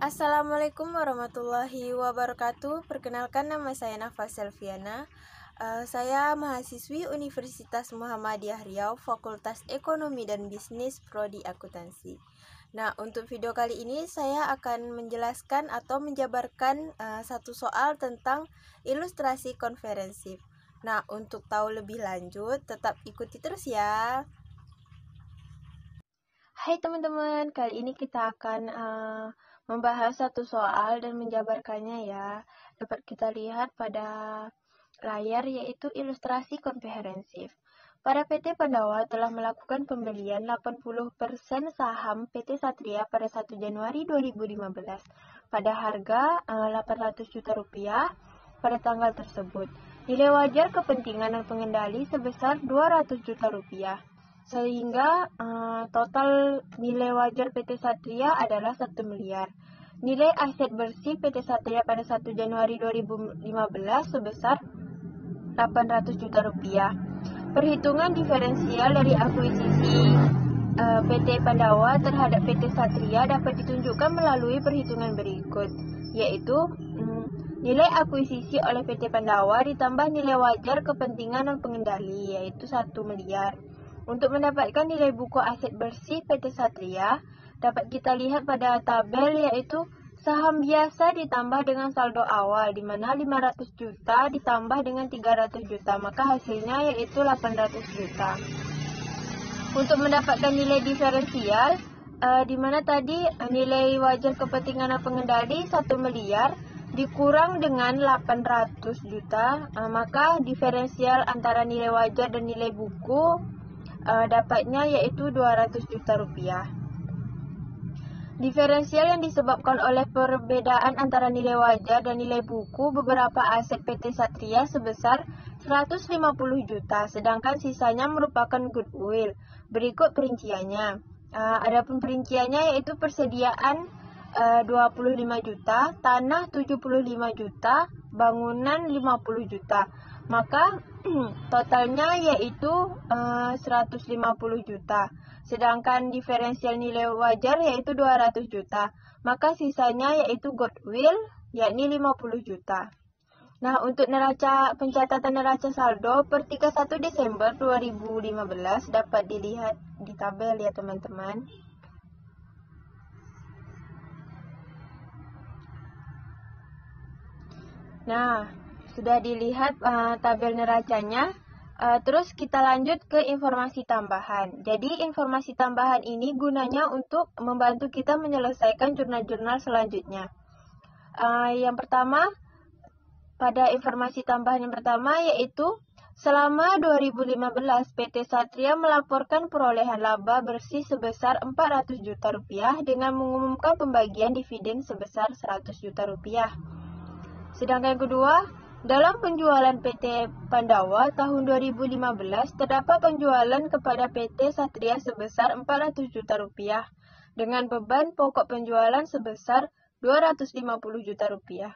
Assalamualaikum warahmatullahi wabarakatuh. Perkenalkan, nama saya Nafa Selviana. Saya mahasiswi Universitas Muhammadiyah Riau, Fakultas Ekonomi dan Bisnis, Prodi Akuntansi. Nah, untuk video kali ini saya akan menjelaskan atau menjabarkan satu soal tentang ilustrasi konferensif. Nah, untuk tahu lebih lanjut, tetap ikuti terus ya. Hai teman-teman, kali ini kita akan membahas satu soal dan menjabarkannya ya. Dapat kita lihat pada layar, yaitu ilustrasi komprehensif. Para PT Pandawa telah melakukan pembelian 80% saham PT Satria pada 1 Januari 2015 pada harga 800 juta rupiah pada tanggal tersebut. Nilai wajar kepentingan dan pengendali sebesar 200 juta rupiah. Sehingga total nilai wajar PT Satria adalah 1 miliar. Nilai aset bersih PT Satria pada 1 Januari 2015 sebesar 800 juta rupiah. Perhitungan diferensial dari akuisisi PT Pandawa terhadap PT Satria dapat ditunjukkan melalui perhitungan berikut, yaitu nilai akuisisi oleh PT Pandawa ditambah nilai wajar kepentingan dan pengendali, yaitu 1 miliar. Untuk mendapatkan nilai buku aset bersih PT Satria, dapat kita lihat pada tabel, yaitu saham biasa ditambah dengan saldo awal, di mana 500 juta ditambah dengan 300 juta, maka hasilnya yaitu 800 juta. Untuk mendapatkan nilai diferensial, di mana tadi nilai wajar kepentingan dan pengendali 1 miliar, dikurang dengan 800 juta, maka diferensial antara nilai wajar dan nilai buku dapatnya yaitu 200 juta rupiah. Diferensial yang disebabkan oleh perbedaan antara nilai wajar dan nilai buku beberapa aset PT Satria sebesar 150 juta, sedangkan sisanya merupakan goodwill. Berikut perinciannya. Adapun perinciannya yaitu persediaan 25 juta, tanah 75 juta, bangunan 50 juta. Maka totalnya yaitu 150 juta. Sedangkan diferensial nilai wajar yaitu 200 juta. Maka sisanya yaitu goodwill yakni 50 juta. Nah, untuk pencatatan neraca saldo per 31 Desember 2015 dapat dilihat di tabel ya teman-teman. Nah, sudah dilihat tabel neracanya. Terus kita lanjut ke informasi tambahan. Jadi informasi tambahan ini gunanya untuk membantu kita menyelesaikan jurnal-jurnal selanjutnya. Yang pertama, pada informasi tambahan yang pertama yaitu selama 2015 PT Satria melaporkan perolehan laba bersih sebesar 400 juta rupiah dengan mengumumkan pembagian dividen sebesar 100 juta rupiah. Sedangkan yang kedua, dalam penjualan PT Pandawa tahun 2015 terdapat penjualan kepada PT Satria sebesar 400 juta rupiah dengan beban pokok penjualan sebesar 250 juta rupiah.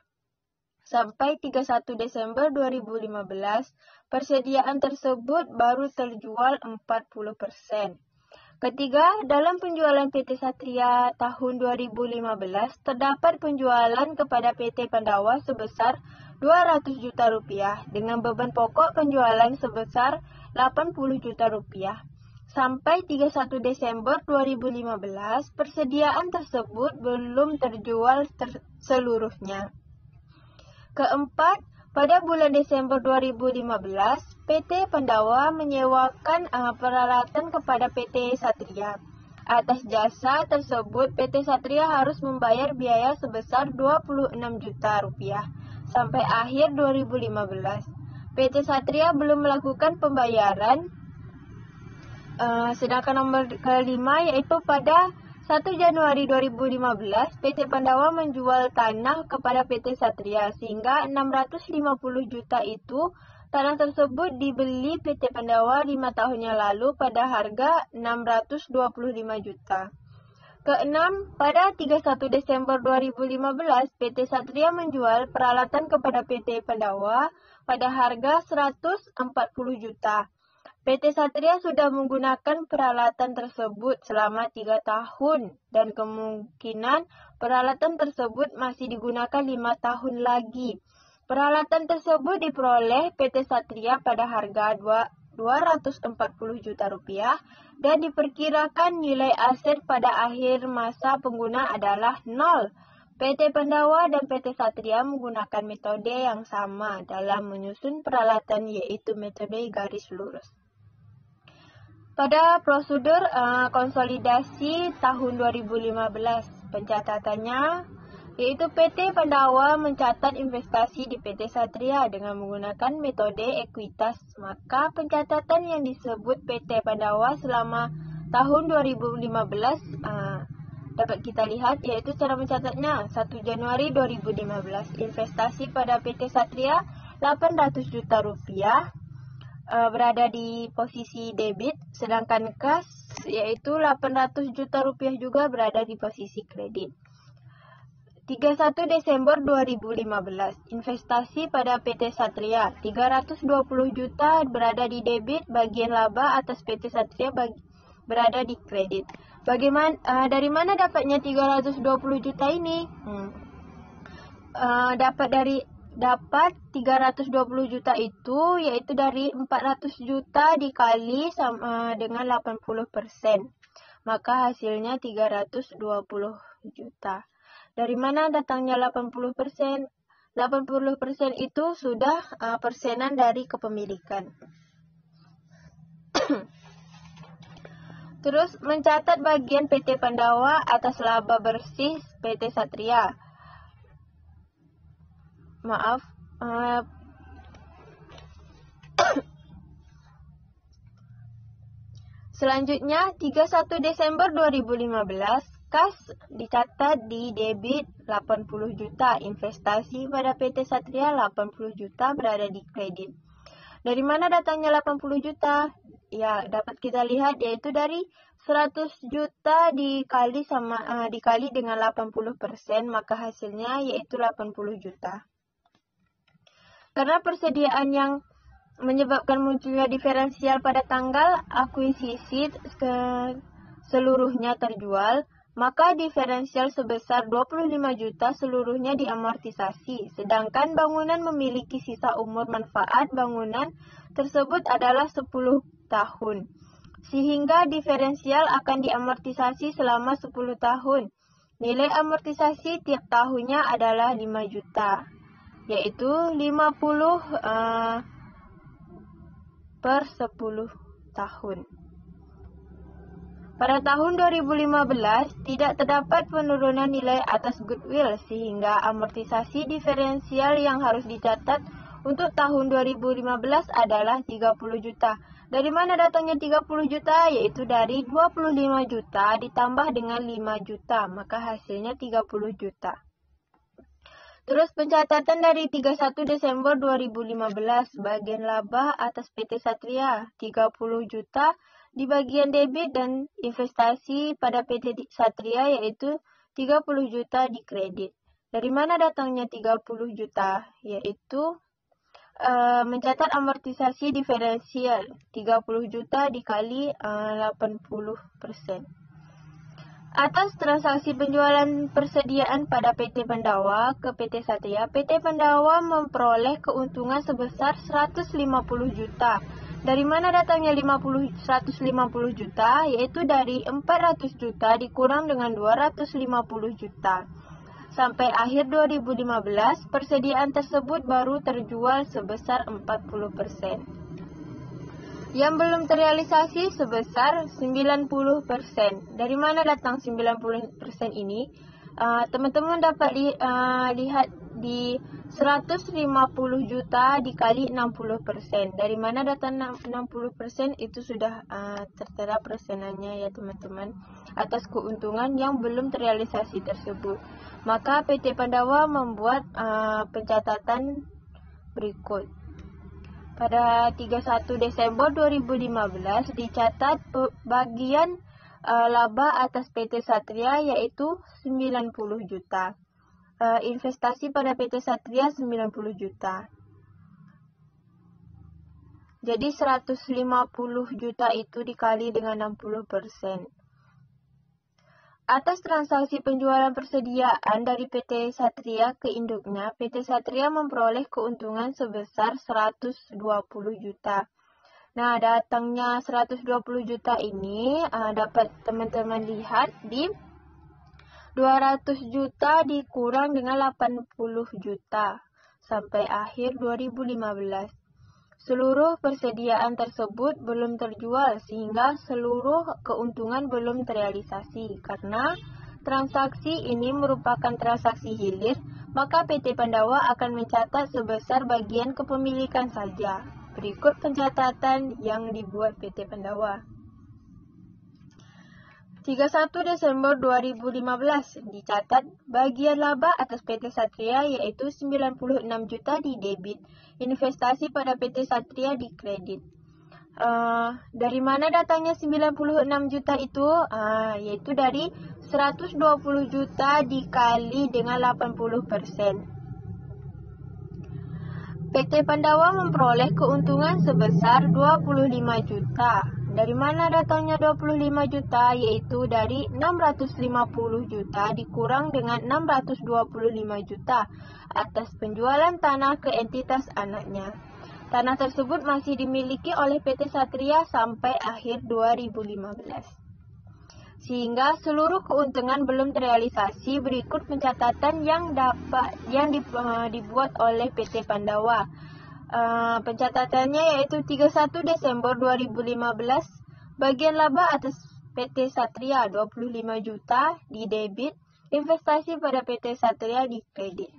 Sampai 31 Desember 2015, persediaan tersebut baru terjual 40%. Ketiga, dalam penjualan PT Satria tahun 2015 terdapat penjualan kepada PT Pandawa sebesar 200 juta rupiah dengan beban pokok penjualan sebesar 80 juta rupiah. Sampai 31 Desember 2015, persediaan tersebut belum terjual seluruhnya. Keempat, pada bulan Desember 2015, PT Pandawa menyewakan peralatan kepada PT Satria. Atas jasa tersebut, PT Satria harus membayar biaya sebesar 26 juta rupiah sampai akhir 2015. PT Satria belum melakukan pembayaran. Sedangkan nomor kelima yaitu pada 1 Januari 2015, PT Pandawa menjual tanah kepada PT Satria sehingga 650 juta itu tanah tersebut dibeli PT Pandawa 5 tahun yang lalu pada harga 625 juta. Keenam, pada 31 Desember 2015, PT Satria menjual peralatan kepada PT Pandawa pada harga 140 juta. PT Satria sudah menggunakan peralatan tersebut selama 3 tahun dan kemungkinan peralatan tersebut masih digunakan 5 tahun lagi. Peralatan tersebut diperoleh PT Satria pada harga 240 juta rupiah dan diperkirakan nilai aset pada akhir masa pengguna adalah 0. PT Pandawa dan PT Satria menggunakan metode yang sama dalam menyusun peralatan, yaitu metode garis lurus. Pada prosedur konsolidasi tahun 2015, pencatatannya yaitu PT Pandawa mencatat investasi di PT Satria dengan menggunakan metode ekuitas. Maka pencatatan yang disebut PT Pandawa selama tahun 2015 dapat kita lihat, yaitu cara mencatatnya 1 Januari 2015 investasi pada PT Satria 800 juta rupiah berada di posisi debit, sedangkan kas yaitu 800 juta rupiah juga berada di posisi kredit. 31 Desember 2015 investasi pada PT Satria 320 juta berada di debit, bagian laba atas PT Satria berada di kredit. Dari mana dapatnya 320 juta ini? Dapat 320 juta itu yaitu dari 400 juta dikali sama dengan 80%. Maka hasilnya 320 juta. Dari mana datangnya 80%? 80% itu sudah persenan dari kepemilikan. Terus mencatat bagian PT Pandawa atas laba bersih PT Satria. Selanjutnya 31 Desember 2015 kas dicatat di debit 80 juta, investasi pada PT Satria 80 juta berada di kredit. Dari mana datangnya 80 juta? Ya, dapat kita lihat yaitu dari 100 juta dikali dengan 80%, maka hasilnya yaitu 80 juta. Karena persediaan yang menyebabkan munculnya diferensial pada tanggal akuisisi seluruhnya terjual, maka diferensial sebesar 25 juta seluruhnya diamortisasi, sedangkan bangunan memiliki sisa umur manfaat bangunan tersebut adalah 10 tahun. Sehingga diferensial akan diamortisasi selama 10 tahun. Nilai amortisasi tiap tahunnya adalah 5 juta. Yaitu 50 per 10 tahun. Pada tahun 2015 tidak terdapat penurunan nilai atas goodwill sehingga amortisasi diferensial yang harus dicatat untuk tahun 2015 adalah 30 juta. Dari mana datangnya 30 juta? Yaitu dari 25 juta ditambah dengan 5 juta, maka hasilnya 30 juta. Terus pencatatan dari 31 Desember 2015, bagian laba atas PT Satria 30 juta di bagian debit dan investasi pada PT Satria yaitu 30 juta di kredit. Dari mana datangnya 30 juta? Yaitu mencatat amortisasi diferensial 30 juta dikali 80%. Atas transaksi penjualan persediaan pada PT Pandawa ke PT Satria, PT Pandawa memperoleh keuntungan sebesar 150 juta. Dari mana datangnya 150 juta? Yaitu dari 400 juta dikurang dengan 250 juta. Sampai akhir 2015, persediaan tersebut baru terjual sebesar 40%. Yang belum terrealisasi sebesar 90%. Dari mana datang 90% ini? Teman-teman dapat lihat di 150 juta dikali 60%. Dari mana datang 60%? Itu sudah tertera persenannya ya teman-teman, atas keuntungan yang belum terrealisasi tersebut. Maka PT Pandawa membuat pencatatan berikut. Pada 31 Desember 2015 dicatat bagian laba atas PT Satria yaitu 90 juta. Investasi pada PT Satria 90 juta. Jadi 150 juta itu dikali dengan 60%. Atas transaksi penjualan persediaan dari PT Satria ke induknya, PT Satria memperoleh keuntungan sebesar 120 juta. Nah, datangnya 120 juta ini dapat teman-teman lihat di 200 juta dikurang dengan 80 juta sampai akhir 2015. Seluruh persediaan tersebut belum terjual sehingga seluruh keuntungan belum terrealisasi. Karena transaksi ini merupakan transaksi hilir, maka PT Pandawa akan mencatat sebesar bagian kepemilikan saja. Berikut pencatatan yang dibuat PT Pandawa. 31 Desember 2015 dicatat bagian laba atas PT Satria yaitu 96 juta di debit, investasi pada PT Satria di kredit. Dari mana datangnya 96 juta itu? Yaitu dari 120 juta dikali dengan 80%. PT Pandawa memperoleh keuntungan sebesar 25 juta. Dari mana datangnya 25 juta? Yaitu dari 650 juta dikurang dengan 625 juta atas penjualan tanah ke entitas anaknya. Tanah tersebut masih dimiliki oleh PT Satria sampai akhir 2015. Sehingga seluruh keuntungan belum terrealisasi. Berikut pencatatan yang dibuat oleh PT Pandawa. Pencatatannya yaitu 31 Desember 2015, bagian laba atas PT Satria 25 juta di debit, investasi pada PT Satria di kredit.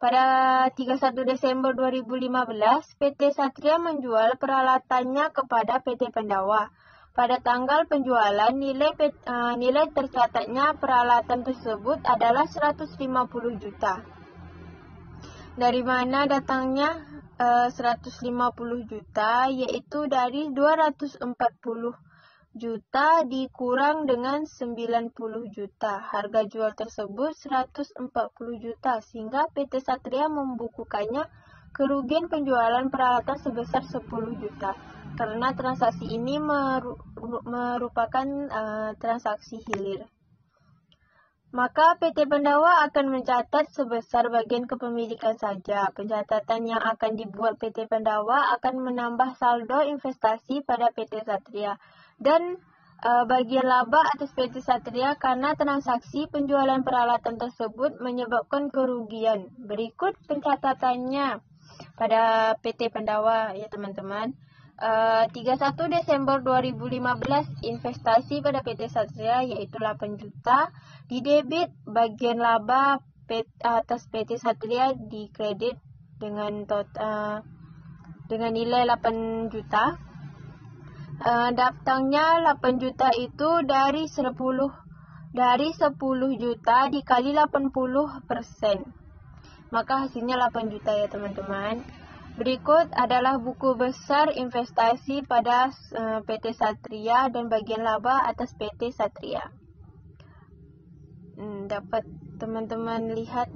Pada 31 Desember 2015, PT Satria menjual peralatannya kepada PT Pandawa. Pada tanggal penjualan, nilai tercatatnya peralatan tersebut adalah 150 juta. Dari mana datangnya 150 juta? Yaitu dari 240 juta dikurang dengan 90 juta. Harga jual tersebut 140 juta sehingga PT Satria membukukannya kerugian penjualan peralatan sebesar 10 juta. Karena transaksi ini merupakan transaksi hilir. Maka PT Pandawa akan mencatat sebesar bagian kepemilikan saja. Pencatatan yang akan dibuat PT Pandawa akan menambah saldo investasi pada PT Satria dan bagian laba atas PT Satria karena transaksi penjualan peralatan tersebut menyebabkan kerugian. Berikut pencatatannya pada PT Pandawa ya teman-teman. 31 Desember 2015 investasi pada PT Satria yaitu 8 juta di debit, bagian laba atas PT Satria di kredit dengan nilai 8 juta. Datangnya 8 juta itu dari 10 juta dikali 80%. Maka hasilnya 8 juta ya teman-teman. Berikut adalah buku besar investasi pada PT Satria dan bagian laba atas PT Satria. Dapat teman-teman lihat.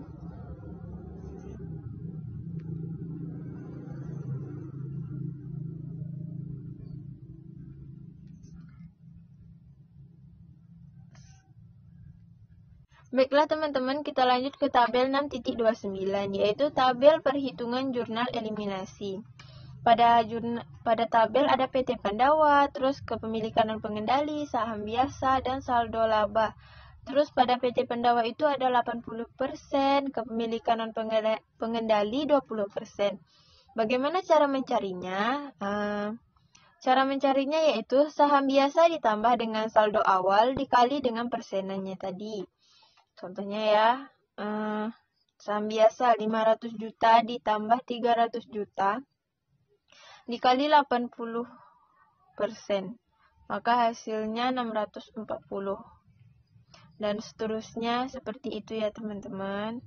Baiklah teman-teman, kita lanjut ke tabel 6.29, yaitu tabel perhitungan jurnal eliminasi. Pada tabel ada PT Pandawa, terus kepemilikan non pengendali, saham biasa, dan saldo laba. Terus pada PT Pandawa itu ada 80%, kepemilikan non pengendali 20%. Bagaimana cara mencarinya? Cara mencarinya yaitu saham biasa ditambah dengan saldo awal dikali dengan persenannya tadi. Contohnya ya, saham biasa 500 juta ditambah 300 juta dikali 80%. Maka hasilnya 640. Dan seterusnya seperti itu ya teman-teman.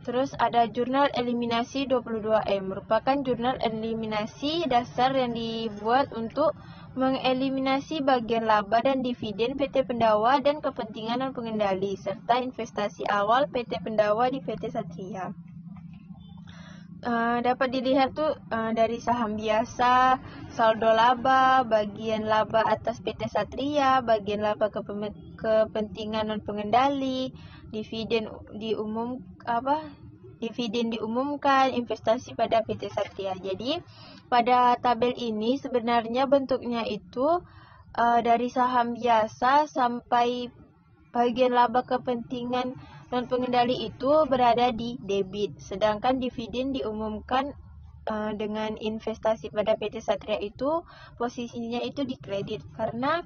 Terus ada jurnal eliminasi 22M. Merupakan jurnal eliminasi dasar yang dibuat untuk mengeliminasi bagian laba dan dividen PT Pandawa dan kepentingan non pengendali serta investasi awal PT Pandawa di PT Satria. dapat dilihat tuh dari saham biasa, saldo laba, bagian laba atas PT Satria, bagian laba kepentingan non pengendali, dividen diumumkan, investasi pada PT Satria. Jadi pada tabel ini sebenarnya bentuknya itu dari saham biasa sampai bagian laba kepentingan non pengendali itu berada di debit, sedangkan dividen diumumkan dengan investasi pada PT Satria itu posisinya itu di kredit. Karena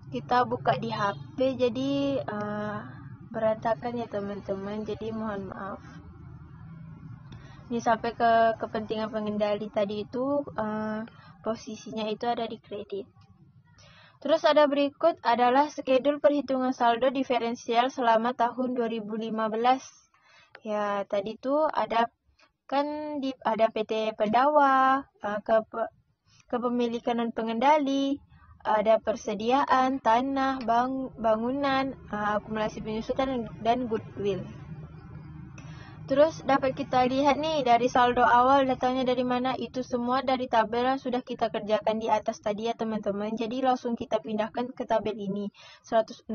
kita buka di HP jadi berantakan ya teman-teman, jadi mohon maaf. Ini sampai ke kepentingan pengendali tadi itu posisinya itu ada di kredit. Terus ada berikut adalah skedul perhitungan saldo diferensial selama tahun 2015. Ya, tadi tuh ada PT Pendawa, kepemilikan non pengendali, ada persediaan tanah, bangunan, akumulasi penyusutan dan goodwill. Terus dapat kita lihat nih dari saldo awal datangnya dari mana, itu semua dari tabel yang sudah kita kerjakan di atas tadi ya teman-teman. Jadi langsung kita pindahkan ke tabel ini. 160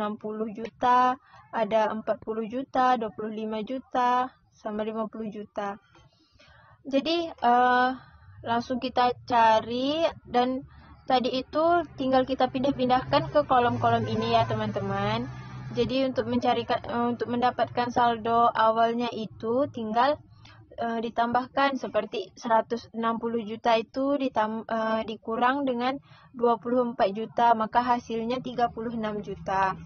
juta, ada 40 juta, 25 juta, sama 50 juta. Jadi langsung kita cari dan tadi itu tinggal kita pindah-pindahkan ke kolom-kolom ini ya teman-teman. Jadi untuk mendapatkan saldo awalnya itu tinggal ditambahkan seperti 160 juta itu dikurang dengan 24 juta, maka hasilnya 36 juta.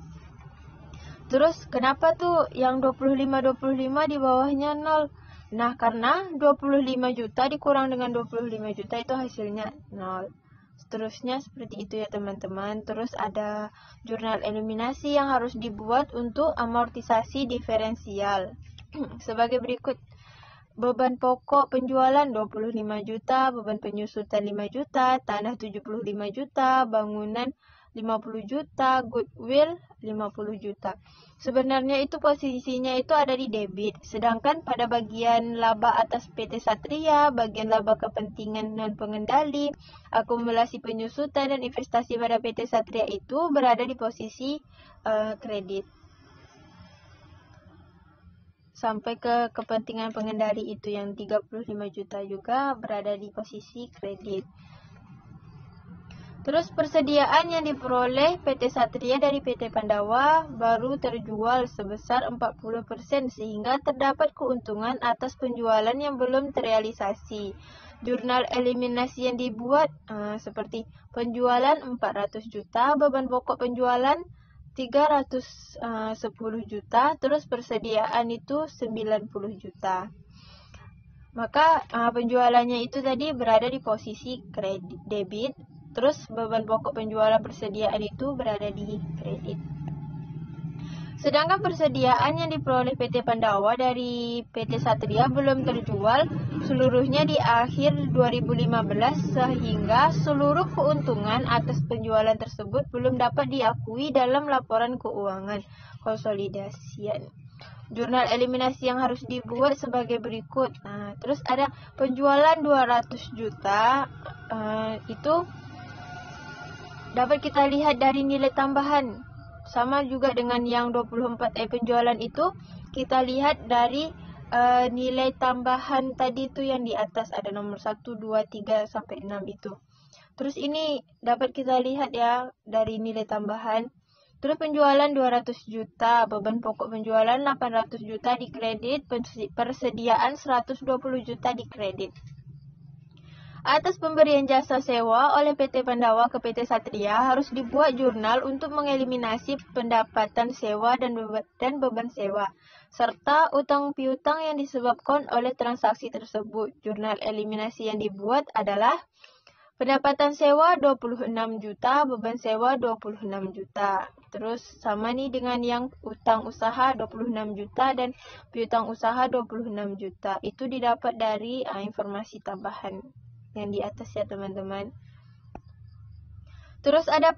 Terus kenapa tuh yang 25 di bawahnya 0? Nah, karena 25 juta dikurang dengan 25 juta itu hasilnya 0. Seterusnya seperti itu ya teman-teman. Terus ada jurnal eliminasi yang harus dibuat untuk amortisasi diferensial. Sebagai berikut. Beban pokok penjualan 25 juta, beban penyusutan 5 juta, tanah 75 juta, bangunan 50 juta, goodwill 50 juta. Sebenarnya itu posisinya itu ada di debit. Sedangkan pada bagian laba atas PT Satria, bagian laba kepentingan non pengendali, akumulasi penyusutan dan investasi pada PT Satria itu berada di posisi kredit. Sampai ke kepentingan pengendali itu yang 35 juta juga berada di posisi kredit. Terus persediaan yang diperoleh PT Satria dari PT Pandawa baru terjual sebesar 40% sehingga terdapat keuntungan atas penjualan yang belum terrealisasi. Jurnal eliminasi yang dibuat seperti penjualan 400 juta, beban pokok penjualan 310 juta, terus persediaan itu 90 juta. Maka penjualannya itu tadi berada di posisi kredit debit. Terus beban pokok penjualan persediaan itu berada di kredit. Sedangkan persediaan yang diperoleh PT Pandawa dari PT Satria belum terjual seluruhnya di akhir 2015 sehingga seluruh keuntungan atas penjualan tersebut belum dapat diakui dalam laporan keuangan konsolidasian. Jurnal eliminasi yang harus dibuat sebagai berikut. Terus ada penjualan 200 juta itu dapat kita lihat dari nilai tambahan. Sama juga dengan yang 24 penjualan itu, kita lihat dari nilai tambahan tadi itu yang di atas ada nomor 1, 2, 3 sampai 6 itu. Terus ini dapat kita lihat ya dari nilai tambahan. Terus penjualan 200 juta, beban pokok penjualan 800 juta di kredit, persediaan 120 juta di kredit. Atas pemberian jasa sewa oleh PT Pandawa ke PT Satria harus dibuat jurnal untuk mengeliminasi pendapatan sewa dan beban sewa, serta utang piutang yang disebabkan oleh transaksi tersebut. Jurnal eliminasi yang dibuat adalah pendapatan sewa 26 juta, beban sewa 26 juta. Terus sama nih dengan yang utang usaha 26 juta dan piutang usaha 26 juta. Itu didapat dari informasi tambahan yang di atas ya teman-teman. Terus ada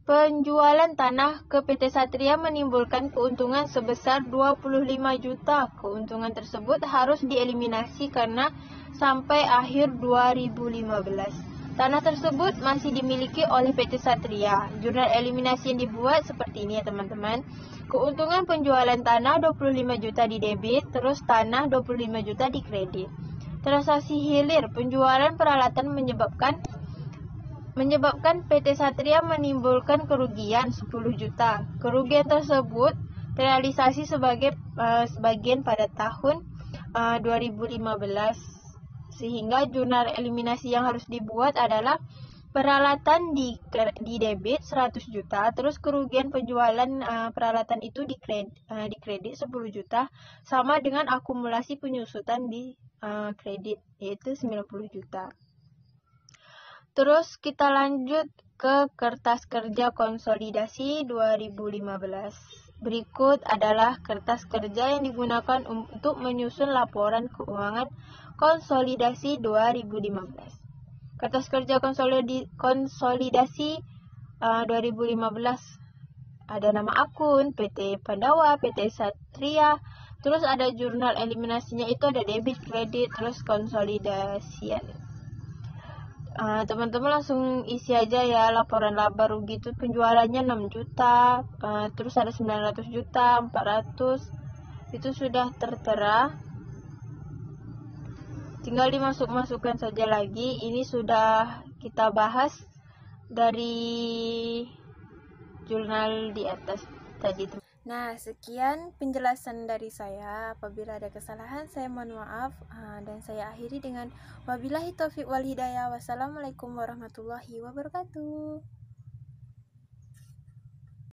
Penjualan tanah ke PT Satria menimbulkan keuntungan sebesar 25 juta. Keuntungan tersebut harus dieliminasi karena sampai akhir 2015. Tanah tersebut masih dimiliki oleh PT Satria. Jurnal eliminasi yang dibuat seperti ini ya teman-teman. Keuntungan penjualan tanah 25 juta di debit, terus tanah 25 juta di kredit. Transaksi hilir penjualan peralatan menyebabkan PT Satria menimbulkan kerugian 10 juta. Kerugian tersebut terrealisasi sebagian pada tahun 2015. Sehingga jurnal eliminasi yang harus dibuat adalah peralatan di debit 100 juta, terus kerugian penjualan peralatan itu di kredit 10 juta, sama dengan akumulasi penyusutan di kredit yaitu 90 juta. Terus kita lanjut ke kertas kerja konsolidasi 2015. Berikut adalah kertas kerja yang digunakan untuk menyusun laporan keuangan konsolidasi 2015. Kertas kerja konsolidasi 2015 ada nama akun, PT Pandawa, PT Satria, terus ada jurnal eliminasinya itu ada debit, kredit, terus konsolidasian. Teman-teman langsung isi aja ya laporan laba rugi itu penjualannya 6 juta, terus ada 900 juta, 400, itu sudah tertera. Tinggal dimasukkan saja lagi. Ini sudah kita bahas dari jurnal di atas tadi. Nah, sekian penjelasan dari saya. Apabila ada kesalahan, saya mohon maaf. Dan saya akhiri dengan wabillahi taufiq wal hidayah. Wassalamualaikum warahmatullahi wabarakatuh.